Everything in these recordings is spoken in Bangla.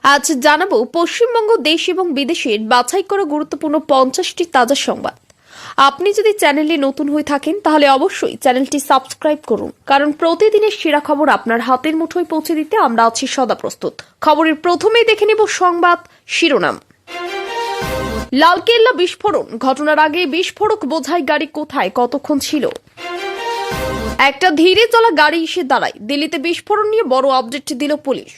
আজ জানাবো পশ্চিমবঙ্গ দেশ এবং বিদেশের বাছাই করা গুরুত্বপূর্ণ 50টি তাজা সংবাদ। আপনি যদি চ্যানেলে নতুন হয়ে থাকেন তাহলে অবশ্যই চ্যানেলটি সাবস্ক্রাইব করুন, কারণ প্রতিদিনের সেরা খবর আপনার হাতের মুঠোয় পৌঁছে দিতে আমরা আছি সদা প্রস্তুত। খবরের প্রথমেই দেখে নেব সংবাদ শিরোনাম। লালকেল্লা বিস্ফোরণ, ঘটনার আগে বিস্ফোরক বোঝাই গাড়ি কোথায় কতক্ষণ ছিল? একটা ধীরে চলা গাড়ি এসে দাঁড়ায়, দিল্লিতে বিস্ফোরণ নিয়ে বড় আপডেট দিল পুলিশ।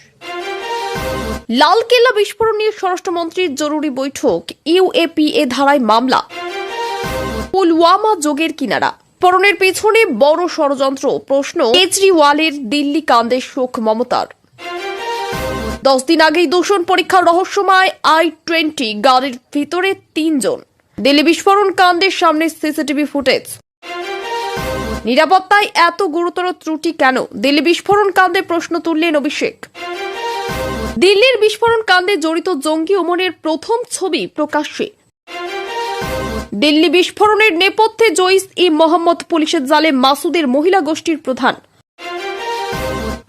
লালকেল্লা বিস্ফোরণ নিয়ে স্বরাষ্ট্রমন্ত্রীর জরুরি বৈঠক, ইউএপিএ ধারায় মামলা। পুলওয়ামা যোগের কিনারা, বিস্ফোরণের পেছনে বড় ষড়যন্ত্র, প্রশ্ন কেজরিওয়ালের দিল্লি কাণ্ডে শোক মমতার। 10 দিন আগেই দূষণ পরীক্ষার রহস্যময় i20 গাড়ির ভিতরে 3 জন। দিল্লি বিস্ফোরণ কাণ্ডের সামনে সিসিটিভি ফুটেজ। নিরাপত্তায় এত গুরুতর ত্রুটি কেন? দিল্লি বিস্ফোরণ কাণ্ডে প্রশ্ন তুললেন অভিষেক। দিল্লির বিস্ফোরণ কাণ্ডে জড়িত জঙ্গি ওমনের প্রথম ছবি প্রকাশ্যে। দিল্লি বিস্ফোরণের নেপথ্যে জইশ-ই মোহাম্মদ, পুলিশের জালে মাসুদের মহিলা গোষ্ঠীর প্রধান।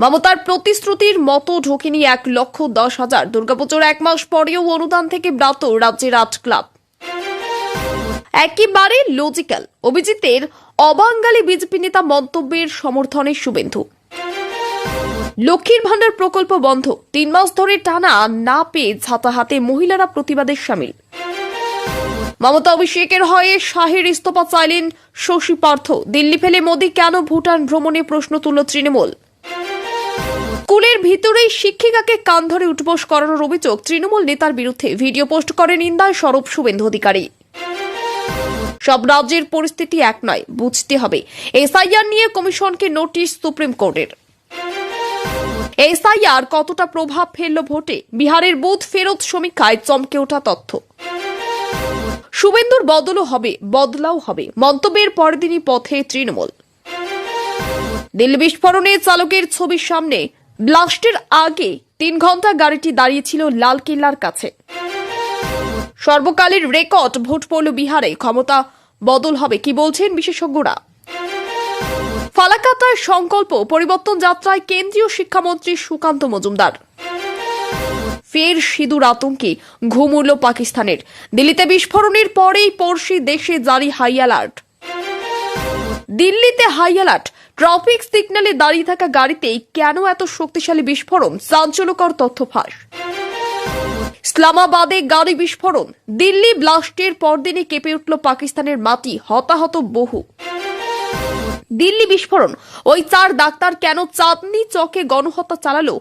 মমতার প্রতিশ্রুতির মতো ঢোকেনি 1,10,000। দুর্গাপুজোর 1 মাস পরেও অনুদান থেকে ব্রাত রাজ্যের 8 ক্লাব। একেবারে লজিক্যাল, অভিজিতের অবাঙালি বিজেপি নেতা মন্তব্যের সমর্থনে শুভেন্দু। লক্ষ্মীর ভান্ডার প্রকল্প বন্ধ, 3 মাস ধরে টানা না পেয়ে ছাতা হাতে মহিলারা প্রতিবাদে সামিল। মমতা অভিষেকের হয়ে শাহের ইস্তফা চাইলেন শশী পার্থ। দিল্লি ফেলে মোদী কেন ভুটান ভ্রমণে প্রশ্ন তুলল তৃণমূল। স্কুলের ভিতরেই শিক্ষিকাকে কান ধরে উঠবোস করানোর অভিযোগ তৃণমূল নেতার বিরুদ্ধে, ভিডিও পোস্ট করে নিন্দায় সরব শুভেন্দু অধিকারী। সব রাজ্যের পরিস্থিতি এক নয়, বুঝতে হবে। এসআইআর নিয়ে কমিশনকে নোটিশ সুপ্রিম কোর্টের। এসআইআর কতটা প্রভাব ফেলল ভোটে? বিহারের বুথ ফেরত সমীক্ষায় চমকে ওঠা তথ্য। শুভেন্দুর বদলাও হবে, মন্তব্যের পরের দিনই পথে তৃণমূল। দিল্লি বিস্ফোরণে চালকের ছবির সামনে, ব্লাস্টের আগে 3 ঘন্টা গাড়িটি দাঁড়িয়েছিল লালকেল্লার কাছে। সর্বকালের রেকর্ড ভোট পড়ল বিহারে, ক্ষমতা বদল হবে, কি বলছেন বিশেষজ্ঞরা। ফালাকাটার সংকল্প পরিবর্তন যাত্রায় কেন্দ্রীয় শিক্ষামন্ত্রী সুকান্ত মজুমদার। ফের সিঁদুর আতঙ্কে ঘুম উড়ল পাকিস্তানের। দিল্লিতে বিস্ফোরণের পরেই পড়শি দেশে জারি হাই অ্যালার্ট। দিল্লিতে হাই অ্যালার্ট, ট্রাফিক সিগন্যালে দাঁড়িয়ে থাকা গাড়িতেই কেন এত শক্তিশালী বিস্ফোরণ? চাঞ্চল্যকর তথ্য ফাঁস। ইসলামাবাদে গাড়ি বিস্ফোরণ, দিল্লি ব্লাস্টের পরদিনই কেঁপে উঠল পাকিস্তানের মাটি, হতাহত বহু। দিল্লি বিস্ফোরণ, ওই 4 ডাক্তার কেন চাঁদনি চকে গণহত্যা চালালো?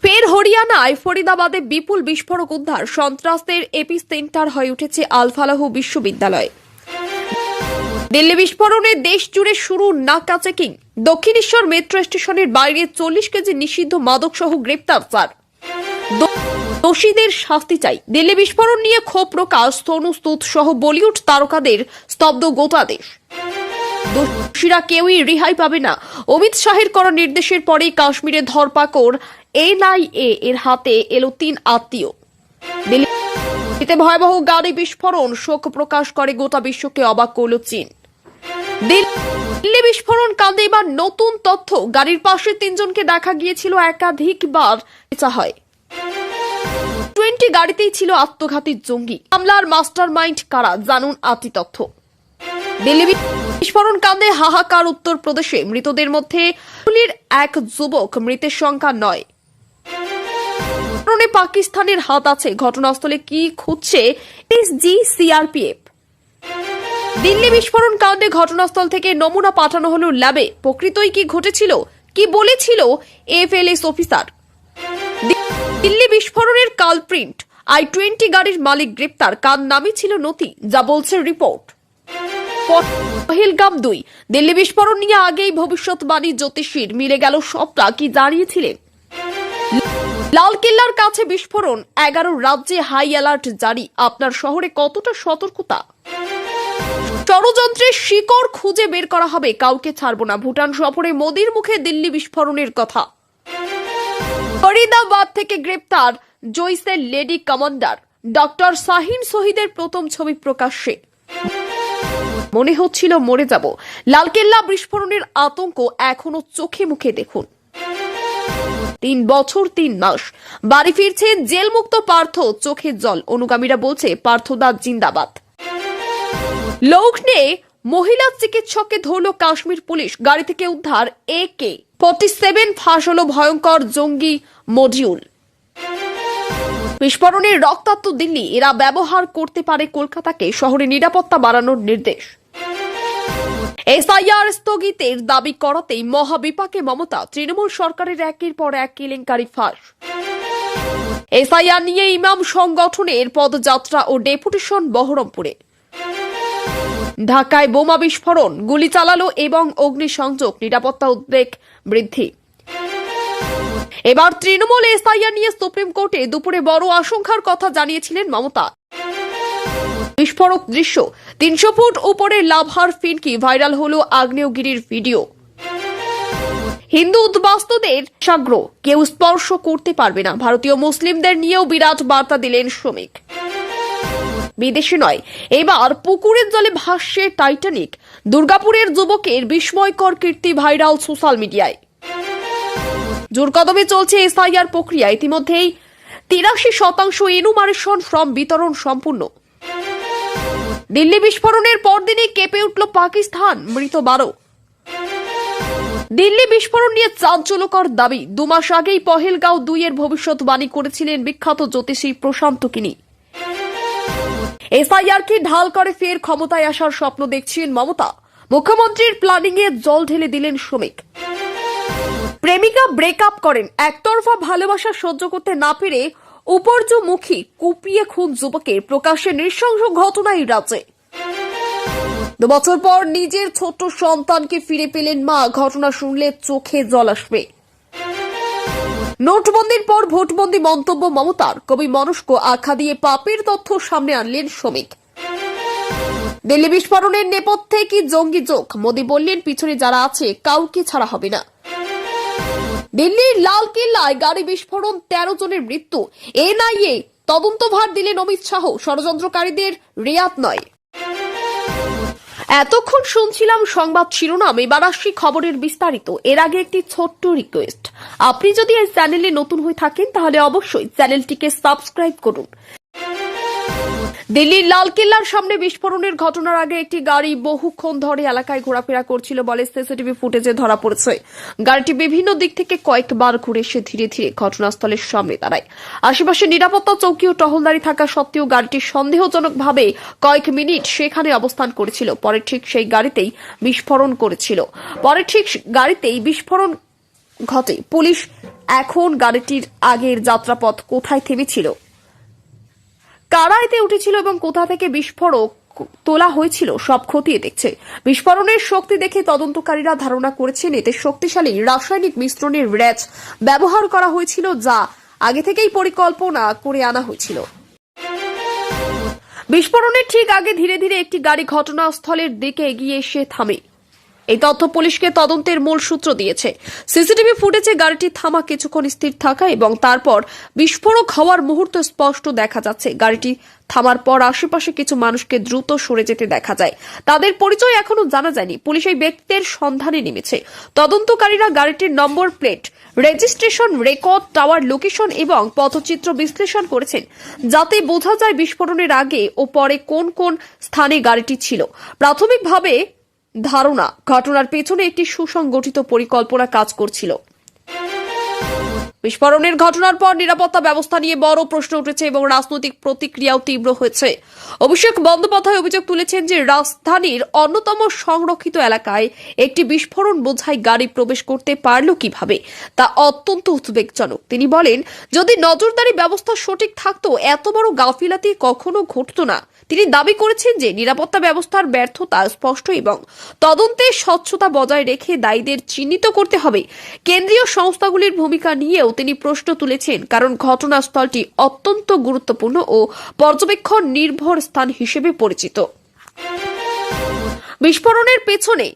ফের হরিয়ানায় ফরিদাবাদে বিপুল বিস্ফোরক উদ্ধার, সন্ত্রাসের এপিসেন্টার হয়ে উঠেছে আল-ফালাহ বিশ্ববিদ্যালয়। দিল্লি বিস্ফোরণে দেশ জুড়ে শুরু নাকা চেকিং। দক্ষিণেশ্বর মেট্রো স্টেশনের বাইরে 40 কেজি নিষিদ্ধ মাদক সহ গ্রেপ্তার 4। দোষীদের শাস্তি চাই। দিল্লি বিস্ফোরণ নিয়ে ক্ষোভ প্রকাশ, সোনু সুদ সহ বলিউড তারকাদের স্তব্ধ গোটা দেশ। দোষীরা কেউই রেহাই পাবে না। অমিত শাহের করা নির্দেশের পরেই কাশ্মীরে ধরপাকড়, এনআইএ এর হাতে এলো 3 আত্মীয়। দিল্লিতে ভয়াবহ গাড়ি বিস্ফোরণ, শোক প্রকাশ করে গোটা বিশ্বকে, অবাক করল চীন। দিল্লি বিস্ফোরণ কাণ্ডে এবার নতুন তথ্য, গাড়ির পাশে 3 জনকে দেখা গিয়েছিল একাধিকবার। হয় 20 গাড়িতেই ছিল আত্মঘাতী জঙ্গি। হামলার মাস্টার মাইন্ড কারা, জানুন আতি তথ্য। দিল্লি বিস্ফোরণ কাণ্ডে হাহাকার উত্তরপ্রদেশে, মৃতদের মধ্যে এক যুবক, মৃতের সংখ্যা 9। পাকিস্তানের হাত আছে, ঘটনাস্থলে কি খুঁজছে সিআরপিএফ। দিল্লি বিস্ফোরণ কাণ্ডে ঘটনাস্থল থেকে নমুনা পাঠানো হলো ল্যাবে। প্রকৃতই কি ঘটেছিল, কি বলেছিল এফএলএস অফিসার? দিল্লি বিস্ফোরণের কালপ্রিন্ট, i20 গাড়ির মালিক গ্রেপ্তার, কার নামই ছিল নথি, যা বলছে রিপোর্ট। পহেলগাম 2, দিল্লি বিস্ফোরণ নিয়ে আগেই ভবিষ্যৎবাণী জ্যোতিষীর, মিলে গেল সবটা, কি জানিয়েছিলেন? লালকেল্লার কাছে বিস্ফোরণ, 11 রাজ্যে হাই অ্যালার্ট জারি। আপনার শহরে কতটা সতর্কতা? ষড়যন্ত্রের শিকড় খুঁজে বের করা হবে, কাউকে ছাড়ব না। ভুটান সফরে মোদীর মুখে দিল্লি বিস্ফোরণের কথা। ফরিদাবাদ থেকে গ্রেপ্তার জইসের লেডি কমান্ডার। ডক্টর শাহিন শহীদের প্রথম ছবি প্রকাশ্যে। মনে হচ্ছিল মরে যাব। লালকেল্লা বিস্ফোরণের আতঙ্ক এখনো চোখে মুখে দেখুন। 3 বছর 3 মাস। বাড়ি ফিরছেন জেলমুক্ত পার্থ, চোখের জল। অনুগামীরা বলছে পার্থদা জিন্দাবাদ। লগ্নে মহিলা চিকিৎসককে ধরল কাশ্মীর পুলিশ। গাড়ি থেকে উদ্ধার AK-47, ফাঁস হল ভয়ঙ্কর জঙ্গি মডিউল। বিস্ফোরণের রক্তাক্ত দিল্লি, এরা ব্যবহার করতে পারে কলকাতাকে। শহরে নিরাপত্তা বাড়ানোর নির্দেশ। SIR স্থগিতের দাবি করাতেই মহাবিপাকে মমতা। তৃণমূল সরকারের একের পর এক কেলেঙ্কারি ফাঁস। SIR নিয়ে ইমাম সংগঠনের পদযাত্রা ও ডেপুটেশন বহরমপুরে। ঢাকায় বোমা বিস্ফোরণ, গুলি চালালো এবং অগ্নিসংযোগ, নিরাপত্তা উদ্বেগ বৃদ্ধি। এবার তৃণমূল SIR নিয়ে সুপ্রিম কোর্টে দুপুরে বড় আশঙ্কার কথা জানিয়েছিলেন মমতা। বিস্ফোরক দৃশ্য, 300 ফুট উপরে লাভার ফিনকি, ভাইরাল হলো আগ্নেয়গিরির ভিডিও। হিন্দু উদ্বাস্তুদের সাগ্র কেউ স্পর্শ করতে পারবে না, ভারতীয় মুসলিমদের নিয়েও বিরাট বার্তা দিলেন শ্রমিক। বিদেশে নয়, এবার পুকুরের জলে ভাসছে টাইটানিক। দুর্গাপুরের যুবকের বিস্ময়কর কীর্তি ভাইরাল সোশ্যাল মিডিয়ায়। জোরকদমে চলছে SIR প্রক্রিয়া। ইতিমধ্যেই 83% এনুমারেশন ফর্ম বিতরণ সম্পূর্ণ। দিল্লি বিস্ফোরণের পরদিনই কেঁপে উঠল পাকিস্তান, মৃত 12। দিল্লি বিস্ফোরণ নিয়ে চাঞ্চল্যকর দাবি। 2 মাস আগেই পহেলগাঁও 2 এর ভবিষ্যৎবাণী করেছিলেন বিখ্যাত জ্যোতিষী প্রশান্ত কিনি। SIR কে ঢাল করে ফের ক্ষমতায় আসার স্বপ্ন দেখছেন মমতা। মুখ্যমন্ত্রীর প্ল্যানিং এ জল ঢেলে দিলেন শ্রমিক। প্রেমিকা ব্রেকআপ করেন, একতরফা ভালোবাসা সহ্য করতে না পেরে উপর্যমুখী কুপিয়ে খুন যুবকের। প্রকাশ্যে নৃশংস ঘটনাই রাজ্যে। 2 বছর পর নিজের ছোট্ট সন্তানকে ফিরে পেলেন মা। ঘটনা শুনলে চোখে জল আসবে। নোটবন্দির পর ভোটবন্দি মন্তব্য মমতার। কবি মনস্ক আখ্যা দিয়ে পাপের তথ্য সামনে আনলেন শ্রমিক। দিল্লি বিস্ফোরণের নেপথ্যে কি জঙ্গি যোগ? মোদী বললেন পিছনে যারা আছে কাউকে ছাড়া হবে না। দিল্লির লাল কেল্লায় গাড়ি বিস্ফোরণ, 13 জনের মৃত্যু। NIA তদন্তভার দিলেন অমিত শাহ। ষড়যন্ত্রকারীদের রেয়াত নয়। এতক্ষণ শুনছিলাম সংবাদ শিরোনাম, এবার আসছি খবরের বিস্তারিত। এর আগে একটি ছোট্ট রিকোয়েস্ট, আপনি যদি এই চ্যানেলে নতুন হয়ে থাকেন তাহলে অবশ্যই চ্যানেলটিকে সাবস্ক্রাইব করুন। দিল্লির লালকেল্লার সামনে বিস্ফোরণের ঘটনার আগে একটি গাড়ি বহুক্ষণ ধরে এলাকায় ঘোরাফেরা করছিল বলে সিসিটিভি ফুটেজে ধরা পড়েছে। গাড়িটি বিভিন্ন দিক থেকে কয়েকবার ঘুরে এসে ধীরে ধীরে ঘটনাস্থলের সামনে দাঁড়ায়। আশেপাশে নিরাপত্তা চৌকি ও টহলদারি থাকা সত্ত্বেও গাড়িটি সন্দেহজনকভাবে কয়েক মিনিট সেখানে অবস্থান করেছিল। পরে ঠিক সেই গাড়িতেই বিস্ফোরণ ঘটে। পুলিশ এখন গাড়িটির আগের যাত্রাপথ কোথায় থেমেছিল, কারা এতে উঠেছিল এবং কোথা থেকে বিস্ফোরক তোলা হয়েছিল সব খতিয়ে দেখছে। বিস্ফোরণের শক্তি দেখে তদন্তকারীরা ধারণা করেছেন এতে শক্তিশালী রাসায়নিক মিশ্রণের র্যাচ ব্যবহার করা হয়েছিল, যা আগে থেকেই পরিকল্পনা করে আনা হয়েছিল। বিস্ফোরণের ঠিক আগে ধীরে ধীরে একটি গাড়ি ঘটনাস্থলের দিকে এগিয়ে এসে থামে। এই তথ্য পুলিশকে তদন্তের মূল সূত্র দিয়েছে। সিসিটিভি ফুটেজে গাড়িটি থামা, কিছুক্ষণ স্থির থাকা এবং তারপর বিস্ফোরক হওয়ার মুহূর্ত স্পষ্ট দেখা যাচ্ছে। গাড়িটি থামার পর আশেপাশে কিছু মানুষকে দ্রুত সরে যেতে দেখা যায়। তাদের পরিচয় এখনো জানা যায়নি। পুলিশ এই ব্যক্তির সন্ধানে নেমেছে। তদন্তকারীরা গাড়িটির number plate, registration record, tower location এবং পথচিত্র বিশ্লেষণ করেছেন, যাতে বোঝা যায় বিস্ফোরণের আগে ও পরে কোন কোন স্থানে গাড়িটি ছিল। প্রাথমিকভাবে ধারণা, ঘটনার পেছনে একটি সুসংগঠিত পরিকল্পনা কাজ করছিল। বিস্ফোরণের ঘটনার পর নিরাপত্তা ব্যবস্থা নিয়ে বড় প্রশ্ন উঠেছে এবং রাজনৈতিক প্রতিক্রিয়াও তীব্র হয়েছে। অভিষেক বন্দ্যোপাধ্যায় অভিযোগ তুলেছেন যে রাজধানীর অন্যতম সংরক্ষিত এলাকায় একটি বিস্ফোরণ বোঝাই গাড়ি প্রবেশ করতে পারল কিভাবে, তা অত্যন্ত উদ্বেগজনক। তিনি বলেন, যদি নজরদারি ব্যবস্থা সঠিক থাকতো এত বড় গাফিলাতি কখনো ঘটতো না। তিনি দাবি করেছেন যে নিরাপত্তা ব্যবস্থার ব্যর্থতা স্পষ্ট এবং তদন্তে স্বচ্ছতা বজায় রেখে দায়ীদের চিহ্নিত করতে হবে। কেন্দ্রীয় সংস্থাগুলির ভূমিকা নিয়েও তিনি প্রশ্ন তুলেছেন, কারণ ঘটনাস্থলটি অত্যন্ত গুরুত্বপূর্ণ ও পর্যবেক্ষণ নির্ভর স্থান হিসেবে পরিচিত। বিস্ফোরণের পেছনে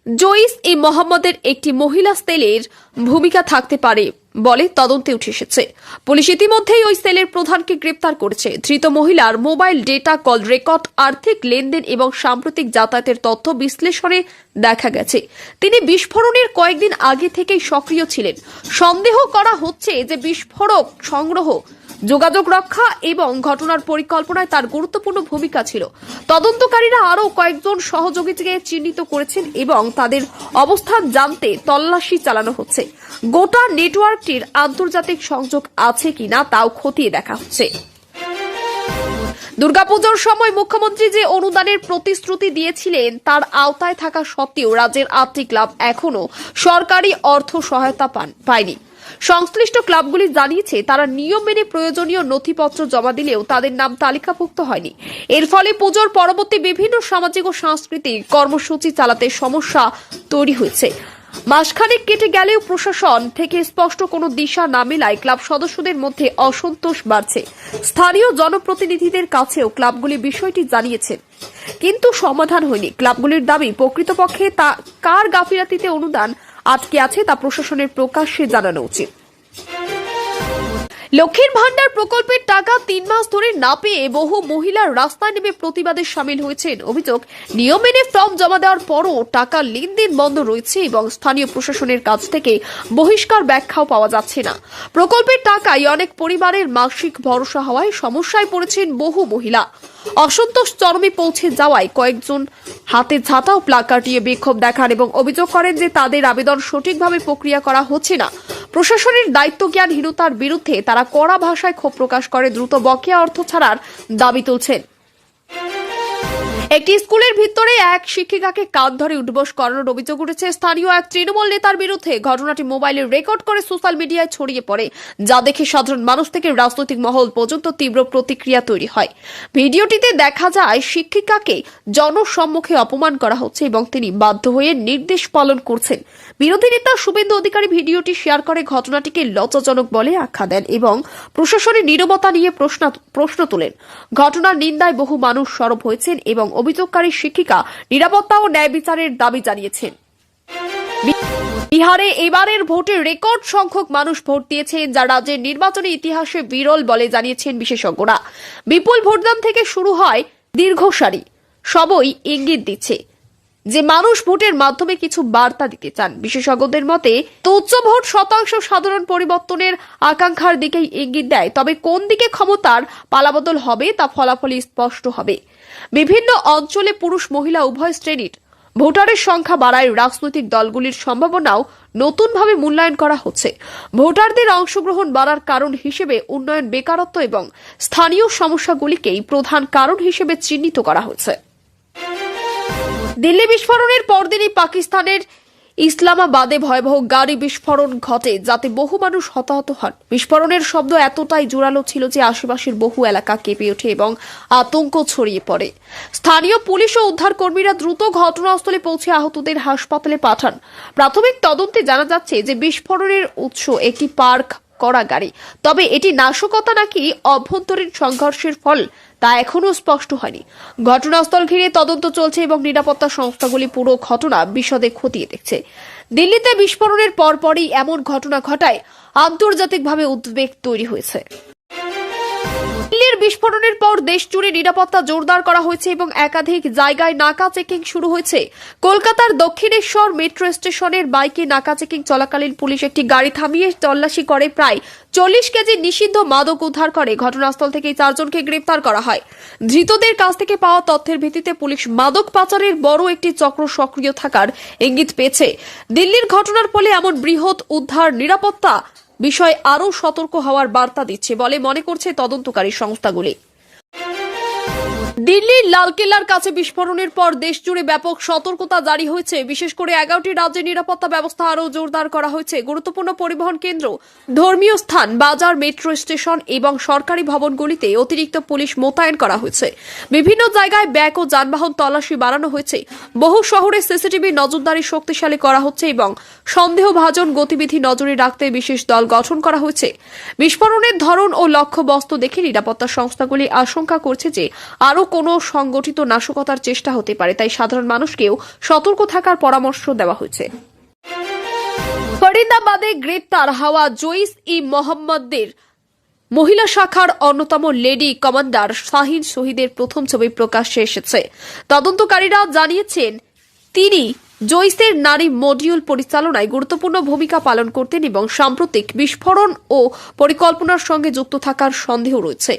জইস-ই-মোহাম্মদের একটি মহিলা সেলের ভূমিকা থাকতে পারে বলে তদন্তে উঠে এসেছে। পুলিশ ইতিমধ্যেই ওই সেলের প্রধানকে গ্রেপ্তার করেছে। ধৃত মহিলার মোবাইল ডেটা, কল রেকর্ড, আর্থিক লেনদেন এবং সাম্প্রতিক যাতায়াতের তথ্য বিশ্লেষণে দেখা গেছে তিনি বিস্ফোরণের কয়েকদিন আগে থেকেই সক্রিয় ছিলেন। সন্দেহ করা হচ্ছে যে বিস্ফোরক সংগ্রহ, যোগাযোগ রক্ষা এবং ঘটনার পরিকল্পনায় তার গুরুত্বপূর্ণ ভূমিকা ছিল। তদন্তকারীরা আরও কয়েকজন সহযোগীকে চিহ্নিত করেছেন এবং তাদের অবস্থান জানতে তল্লাশি চালানো হচ্ছে। গোটা নেটওয়ার্কটির আন্তর্জাতিক সংযোগ আছে কিনা তাও খতিয়ে দেখা হচ্ছে। দুর্গাপুজোর সময় মুখ্যমন্ত্রী যে অনুদানের প্রতিশ্রুতি দিয়েছিলেন তার আওতায় থাকা সত্ত্বেও রাজ্যের 8টি ক্লাব এখনো সরকারি অর্থ সহায়তা পায়নি। সংশ্লিষ্ট ক্লাবগুলি জানিয়েছে তারা নিয়ম মেনে প্রয়োজনীয় নথিপত্র জমা দিলেও তাদের নাম তালিকাভুক্ত হয়নি। এর ফলে পুজোর পরবর্তী বিভিন্ন সামাজিক ও সাংস্কৃতিক কর্মসূচি চালাতে সমস্যা তৈরি হয়েছে। মাসখানেক কেটে গেলেও প্রশাসন থেকে স্পষ্ট কোনো দিশা না মেলায় ক্লাব সদস্যদের মধ্যে অসন্তোষ বাড়ছে। স্থানীয় জনপ্রতিনিধিদের কাছেও ক্লাবগুলি বিষয়টি জানিয়েছেন, কিন্তু সমাধান হয়নি। ক্লাবগুলির দাবি প্রকৃতপক্ষে তা কার গাফিলাতিতে অনুদান আটকে আছে তা প্রশাসনের প্রকাশ্যে জানানো উচিত। লক্ষ্মীর ভান্ডার প্রকল্পের টাকা 3 মাস ধরে না পেয়ে বহু মহিলা রাস্তায় নেমে প্রতিবাদে সামিল হয়েছেন। অভিযোগ, নিয়ম মেনে ফর্ম জমা দেওয়ার পরও টাকা লেনদেন বন্ধ রয়েছে এবং স্থানীয় প্রশাসনের কাছ থেকে বহিষ্কার ব্যাখ্যাও পাওয়া যাচ্ছে না। প্রকল্পের টাকায় অনেক পরিবারের মাসিক ভরসা হওয়ায় সমস্যায় পড়েছেন বহু মহিলা। অসন্তোষ চরমে পৌঁছে যাওয়ায় কয়েকজন হাতে ঝাঁটা ও প্লাকার্ড নিয়ে বিক্ষোভ দেখান এবং অভিযোগ করেন যে তাদের আবেদন সঠিকভাবে প্রক্রিয়া করা হচ্ছে না। প্রশাসনের দায়িত্বজ্ঞানহীনতার বিরুদ্ধে তারা কড়া ভাষায় ক্ষোভ প্রকাশ করে দ্রুত বকেয়া অর্থ ছাড়ার দাবি তুলছেন। একটি স্কুলের ভিতরে এক শিক্ষিকাকে কাঁধ ধরে উঠবোস করানোর অভিযোগ উঠেছে স্থানীয় এক তৃণমূল নেতার বিরুদ্ধে। ঘটনাটি মোবাইলে রেকর্ড করে সোশ্যাল মিডিয়ায় ছড়িয়ে পড়ে, যা দেখে সাধারণ মানুষ থেকে রাজনৈতিক মহল পর্যন্ত তীব্র প্রতিক্রিয়া তৈরি হয়। ভিডিওটিতে দেখা যায় শিক্ষিকাকে জনসম্মুখে অপমান করা হচ্ছে এবং তিনি বাধ্য হয়ে নির্দেশ পালন করছেন। বিরোধী নেতা শুভেন্দু অধিকারী ভিডিওটি শেয়ার করে ঘটনাটিকে লজ্জাজনক বলে আখ্যা দেন এবং প্রশাসনের নীরবতা নিয়ে প্রশ্ন তোলেন। ঘটনার নিন্দায় বহু মানুষ সরব হয়েছেন এবং অভিযোগকারী শিক্ষিকা নিরাপত্তা ও ন্যায় বিচারের দাবি জানিয়েছেন। বিহারে এবারের ভোটে রেকর্ড সংখ্যক মানুষ ভোট দিয়েছেন, যা রাজ্যের নির্বাচনী ইতিহাসে বিরল বলে জানিয়েছেন বিশেষজ্ঞরা। বিপুল ভোটদান থেকে শুরু হয় দীর্ঘ সারি, সবই ইঙ্গিত দিচ্ছে যে মানুষ ভোটের মাধ্যমে কিছু বার্তা দিতে চান। বিশেষজ্ঞদের মতে উচ্চ ভোট শতাংশ সাধারণ পরিবর্তনের আকাঙ্ক্ষার দিকেই ইঙ্গিত দেয়, তবে কোন দিকে ক্ষমতার পালাবদল হবে তা ফলাফলই স্পষ্ট হবে। বিভিন্ন অঞ্চলে পুরুষ মহিলা উভয় শ্রেণীর ভোটারের সংখ্যা বাড়ায় রাজনৈতিক দলগুলির সম্ভাবনাও নতুনভাবে মূল্যায়ন করা হচ্ছে। ভোটারদের অংশগ্রহণ বাড়ার কারণ হিসেবে উন্নয়ন, বেকারত্ব এবং স্থানীয় সমস্যাগুলিকেই প্রধান কারণ হিসেবে চিহ্নিত করা হয়েছে। দিল্লি বিস্ফোরণের পরদিনই পাকিস্তানের ইসলামাবাদে ভয়াবহ গাড়ি বিস্ফোরণ ঘটে, যাতে বহু মানুষ হতাহত হন। বিস্ফোরণের শব্দ এতটাই জোরালো ছিল যে আশেপাশের বহু এলাকা কেঁপে ওঠে এবং আতঙ্ক ছড়িয়ে পড়ে। স্থানীয় পুলিশ ও উদ্ধার কর্মীরা দ্রুত ঘটনাস্থলে পৌঁছে আহতদের হাসপাতালে পাঠান। প্রাথমিক তদন্তে জানা যাচ্ছে যে বিস্ফোরণের উৎস একটি পার্ক করা গাড়ি, তবে এটি নাশকতা নাকি অভ্যন্তরীণ সংঘর্ষের ফল তা এখনো স্পষ্ট হয়নি। ঘটনাস্থল ঘিরে তদন্ত চলছে এবং নিরাপত্তা সংস্থাগুলি পুরো ঘটনা বিশদে খতিয়ে দেখছে। দিল্লিতে বিস্ফোরণের পরপরই এমন ঘটনা ঘটায় আন্তর্জাতিকভাবে উদ্বেগ তৈরি হয়েছে। দিল্লির বিস্ফোরণের পর দেশ জুড়ে নিরাপত্তা জোরদার করা হয়েছে এবং একাধিক জায়গায় নাকা চেকিং শুরু হয়েছে। কলকাতার দক্ষিণেশ্বর মেট্রো স্টেশনের বাইকে নাকা চেকিং চলাকালীন পুলিশ একটি গাড়ি থামিয়ে তল্লাশি করে প্রায় 40 কেজি নিষিদ্ধ মাদক উদ্ধার করে। ঘটনাস্থল থেকে 4 জনকে গ্রেপ্তার করা হয়। ধৃতদের কাছ থেকে পাওয়া তথ্যের ভিত্তিতে পুলিশ মাদক পাচারের বড় একটি চক্র সক্রিয় থাকার ইঙ্গিত পেয়েছে। দিল্লির ঘটনার ফলে এমন বৃহৎ উদ্ধার নিরাপত্তা বিষয়ে আরও সতর্ক হওয়ার বার্তা দিচ্ছে বলে মনে করছে তদন্তকারী সংস্থাগুলি। দিল্লির লালকেল্লার কাছে বিস্ফোরণের পর দেশজুড়ে ব্যাপক সতর্কতা জারি হয়েছে। বিশেষ করে 11টি রাজ্যের নিরাপত্তা ব্যবস্থা আরও জোরদার করা হয়েছে। গুরুত্বপূর্ণ পরিবহন কেন্দ্র, ধর্মীয় স্থান, বাজার, মেট্রো স্টেশন এবং সরকারি ভবনগুলিতে অতিরিক্ত পুলিশ মোতায়েন করা হয়েছে। বিভিন্ন জায়গায় ব্যাগ ও যানবাহন তল্লাশি বাড়ানো হয়েছে। বহু শহরে সিসিটিভি নজরদারি শক্তিশালী করা হচ্ছে এবং সন্দেহভাজন গতিবিধি নজরে রাখতে বিশেষ দল গঠন করা হয়েছে। বিস্ফোরণের ধরন ও লক্ষ্যবস্তু দেখে নিরাপত্তা সংস্থাগুলি আশঙ্কা করছে যে আরও কোনো সংগঠিত নাশকতার চেষ্টা হতে পারে, তাই সাধারণ মানুষকেও সতর্ক থাকার পরামর্শ দেওয়া হয়েছে। ফরিদাবাদে গ্রেপ্তার হওয়া জৈশ ই মোহাম্মদের মহিলা শাখার অন্যতম লেডি কমান্ডার শাহিন শহীদের প্রথম ছবি প্রকাশ্যে এসেছে। তদন্তকারীরা জানিয়েছেন তিনি জৈশের নারী মডিউল পরিচালনায় গুরুত্বপূর্ণ ভূমিকা পালন করতেন এবং সাম্প্রতিক বিস্ফোরণ ও পরিকল্পনার সঙ্গে যুক্ত থাকার সন্দেহ রয়েছে।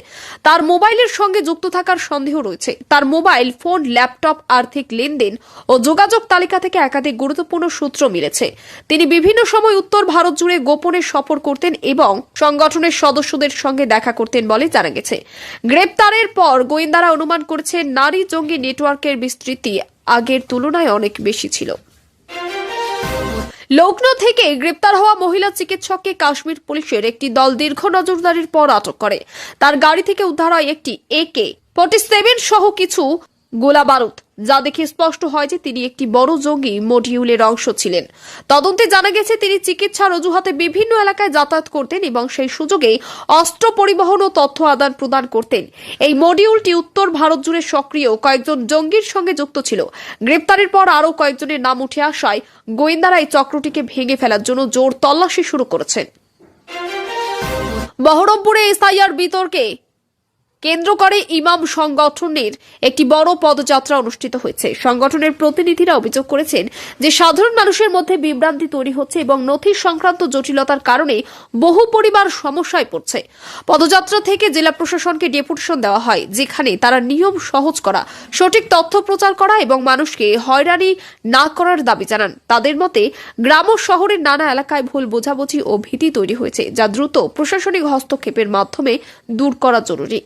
তার মোবাইলের সঙ্গে যুক্ত থাকার সন্দেহ রয়েছে। তার মোবাইল ফোন, ল্যাপটপ, আর্থিক লেনদেন ও যোগাযোগ তালিকা থেকে একাধিক গুরুত্বপূর্ণ সূত্র মিলেছে। তিনি বিভিন্ন সময় উত্তর ভারত জুড়ে গোপনে সফর করতেন এবং সংগঠনের সদস্যদের সঙ্গে দেখা করতেন বলে জানা গেছে। গ্রেপ্তারের পর গোয়েন্দারা অনুমান করেছেন নারী জঙ্গি নেটওয়ার্কের বিস্তৃতি আগের তুলনায় অনেক বেশি ছিল। লখনৌ থেকে গ্রেপ্তার হওয়া মহিলা চিকিৎসককে কাশ্মীর পুলিশের একটি দল দীর্ঘ নজরদারির পর আটক করে। তার গাড়ি থেকে উদ্ধার হয় একটি AK-47 সহ কিছু গোলা বারুদ, যা দেখে স্পষ্ট হয় যে তিনি একটি বড় জঙ্গি মডিউলের অংশ ছিলেন। তদন্তে জানা গেছে তিনি চিকিৎসার অজুহাতে বিভিন্ন এলাকায় যাতায়াত করতেন এবং সেই সুযোগে অস্ত্র পরিবহন ও তথ্য আদান প্রদান করতেন। এই মডিউলটি উত্তর ভারত জুড়ে সক্রিয় কয়েকজন জঙ্গির সঙ্গে যুক্ত ছিল। গ্রেপ্তারের পর আরও কয়েকজনের নাম উঠে আসায় গোয়েন্দারা এই চক্রটিকে ভেঙে ফেলার জন্য জোর তল্লাশি শুরু করেছেন। বহরমপুরে SIR বিতর্কে কেন্দ্র করে ইমাম সংগঠনের একটি বড় পদযাত্রা অনুষ্ঠিত হয়েছে। সংগঠনের প্রতিনিধিরা অভিযোগ করেছেন যে সাধারণ মানুষের মধ্যে বিভ্রান্তি তৈরি হচ্ছে এবং নথি সংক্রান্ত জটিলতার কারণে বহু পরিবার সমস্যায় পড়ছে। পদযাত্রা থেকে জেলা প্রশাসনকে ডেপুটেশন দেওয়া হয়, যেখানে তারা নিয়ম সহজ করা, সঠিক তথ্য প্রচার করা এবং মানুষকে হয়রানি না করার দাবি জানান। তাদের মতে গ্রাম ও শহরের নানা এলাকায় ভুল বোঝাবুঝি ও ভীতি তৈরি হয়েছে, যা দ্রুত প্রশাসনিক হস্তক্ষেপের মাধ্যমে দূর করা জরুরি।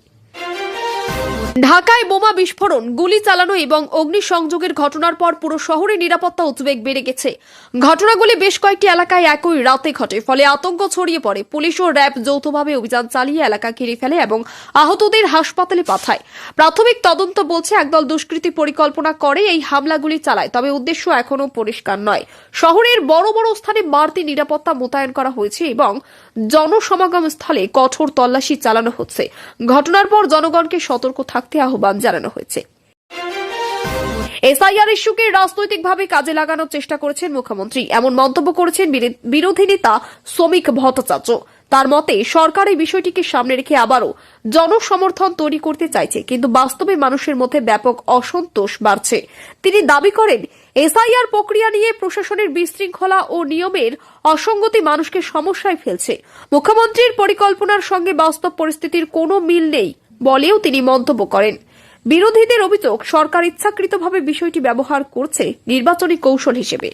ঢাকায় বোমা বিস্ফোরণ, গুলি চালানো এবং অগ্নিসংযোগের ঘটনার পর পুরো শহরে নিরাপত্তা উদ্বেগ বেড়ে গেছে। ঘটনাগুলি বেশ কয়েকটি এলাকায় একই রাতে ঘটে, ফলে আতঙ্ক ছড়িয়ে পড়ে। পুলিশ ও র্যাব যৌথভাবে অভিযান চালিয়ে এলাকা ঘিরে ফেলে এবং আহতদের হাসপাতালে পাঠায়। প্রাথমিক তদন্ত বলছে একদল দুষ্কৃতী পরিকল্পনা করে এই হামলাগুলি চালায়, তবে উদ্দেশ্য এখনও পরিষ্কার নয়। শহরের বড় বড় স্থানে বাড়তি নিরাপত্তা মোতায়েন করা হয়েছে এবং জনসমাগম স্থলে কঠোর তল্লাশি চালানো হচ্ছে। ঘটনার পর জনগণকে সতর্ক থাকতে আহ্বান জানানো হয়েছে। SIR ইস্যুকে রাজনৈতিকভাবে কাজে লাগানোর চেষ্টা করেছেন মুখ্যমন্ত্রী, এমন মন্তব্য করেছেন বিরোধী নেতা শ্রমিক ভট্টাচার্য। তার মতে সরকার এই বিষয়টিকে সামনে রেখে আবারও জনসমর্থন তৈরি করতে চাইছে, কিন্তু বাস্তবে মানুষের মধ্যে ব্যাপক অসন্তোষ বাড়ছে। তিনি দাবি করেন SIR প্রক্রিয়া নিয়ে প্রশাসনের বিশৃঙ্খলা ও নিয়মের অসঙ্গতি মানুষকে সমস্যায় ফেলছে। মুখ্যমন্ত্রীর পরিকল্পনার সঙ্গে বাস্তব পরিস্থিতির কোনো মিল নেই বলেও তিনি মন্তব্য করেন। বিরোধীদের অভিযোগ সরকার ইচ্ছাকৃতভাবে বিষয়টি ব্যবহার করছে নির্বাচনী কৌশল হিসেবে।